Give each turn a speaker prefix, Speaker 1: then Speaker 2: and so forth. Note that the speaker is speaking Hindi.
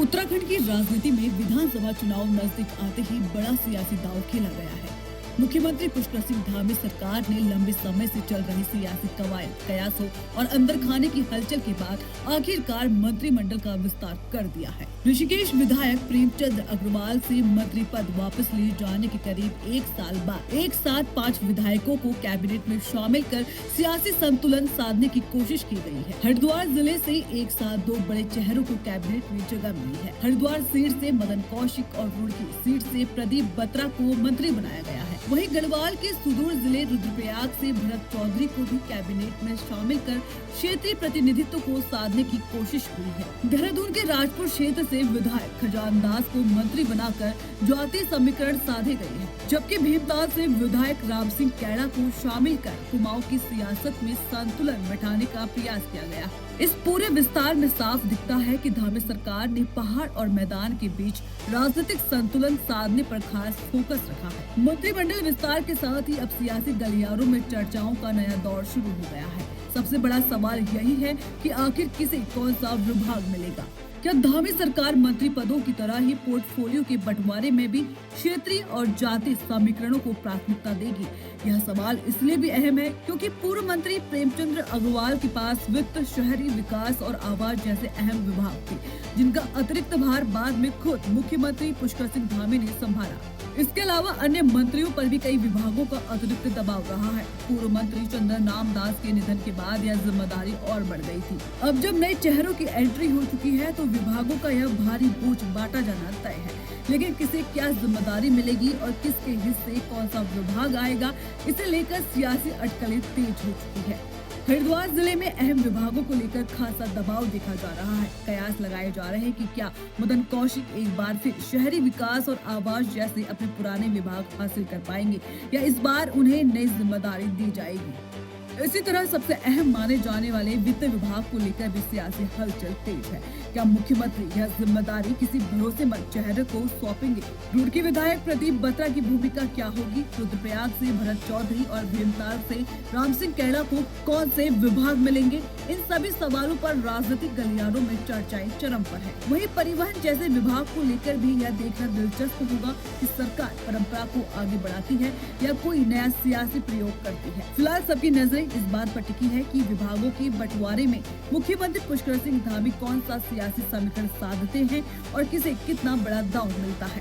Speaker 1: उत्तराखंड की राजनीति में विधानसभा चुनाव नजदीक आते ही बड़ा सियासी दांव खेला गया है। मुख्यमंत्री पुष्कर सिंह धामी सरकार ने लंबे समय से चल रही सियासी कवायद, कयासों और अंदर खाने की हलचल के बाद आखिरकार मंत्रिमंडल का विस्तार कर दिया है। ऋषिकेश विधायक प्रेमचंद अग्रवाल से मंत्री पद वापस लिए जाने के करीब एक साल बाद एक साथ 5 विधायकों को कैबिनेट में शामिल कर सियासी संतुलन साधने की कोशिश की गई है। हरिद्वार जिले से एक साथ 2 बड़े चेहरों को कैबिनेट में जगह मिली है। हरिद्वार सीट से मदन कौशिक और रुड़की सीट से प्रदीप बत्रा को मंत्री बनाया गया है। वहीं गढ़वाल के सुदूर जिले रुद्रप्रयाग से भरत चौधरी को भी कैबिनेट में शामिल कर क्षेत्रीय प्रतिनिधित्व को साधने की कोशिश हुई है। देहरादून के राजपुर क्षेत्र से विधायक खजान दास को मंत्री बनाकर जातीय समीकरण साधे गए हैं, जबकि भीमताल से विधायक राम सिंह कैड़ा को शामिल कर कुमाऊं की सियासत में संतुलन बैठाने का प्रयास किया गया। इस पूरे विस्तार में साफ दिखता है कि धामी सरकार ने पहाड़ और मैदान के बीच राजनीतिक संतुलन साधने पर खास फोकस रखा है। मंत्रिमंडल विस्तार के साथ ही अब सियासी गलियारों में चर्चाओं का नया दौर शुरू हो गया है। सबसे बड़ा सवाल यही है कि आखिर किसे कौन सा विभाग मिलेगा। क्या धामी सरकार मंत्री पदों की तरह ही पोर्टफोलियो के बंटवारे में भी क्षेत्रीय और जातीय समीकरणों को प्राथमिकता देगी? यह सवाल इसलिए भी अहम है क्योंकि पूर्व मंत्री प्रेमचंद अग्रवाल के पास वित्त, शहरी विकास और आवास जैसे अहम विभाग थे, जिनका अतिरिक्त भार बाद में खुद मुख्यमंत्री पुष्कर सिंह धामी ने संभाला। इसके अलावा अन्य मंत्रियों पर भी कई विभागों का अतिरिक्त दबाव रहा है। पूर्व मंत्री चंद्र नाम दास के निधन के बाद यह जिम्मेदारी और बढ़ गई थी। अब जब नए चेहरों की एंट्री हो चुकी है तो विभागों का यह भारी बोझ बांटा जाना तय है, लेकिन किसे क्या जिम्मेदारी मिलेगी और किसके हिस्से कौन सा विभाग आएगा, इसे लेकर सियासी अटकलें तेज हो चुकी है। हरिद्वार जिले में अहम विभागों को लेकर खासा दबाव देखा जा रहा है। कयास लगाए जा रहे हैं कि क्या मदन कौशिक एक बार फिर शहरी विकास और आवास जैसे अपने पुराने विभाग हासिल कर पाएंगे या इस बार उन्हें नई जिम्मेदारी दी जाएगी। इसी तरह सबसे अहम माने जाने वाले वित्त विभाग को लेकर भी सियासी हलचल तेज है। क्या मुख्यमंत्री यह जिम्मेदारी किसी भरोसेमंद चेहरे को सौंपेंगे? रुड़की विधायक प्रदीप बत्रा की भूमिका क्या होगी? रुद्रप्रयाग से भरत चौधरी और भीमताल से राम सिंह कैड़ा को कौन से विभाग मिलेंगे? इन सभी सवालों पर राजनीतिक गलियारों में चर्चाएं चरम पर है। वहीं परिवहन जैसे विभाग को लेकर भी यह देखना दिलचस्प होगा कि सरकार परंपरा को आगे बढ़ाती है या कोई नया सियासी प्रयोग करती है। फिलहाल सबकी नजरें इस बात पर टिकी है कि विभागों के बंटवारे में मुख्यमंत्री पुष्कर सिंह धामी कौन सा सियासी समीकरण साधते हैं और किसे कितना बड़ा दांव मिलता है।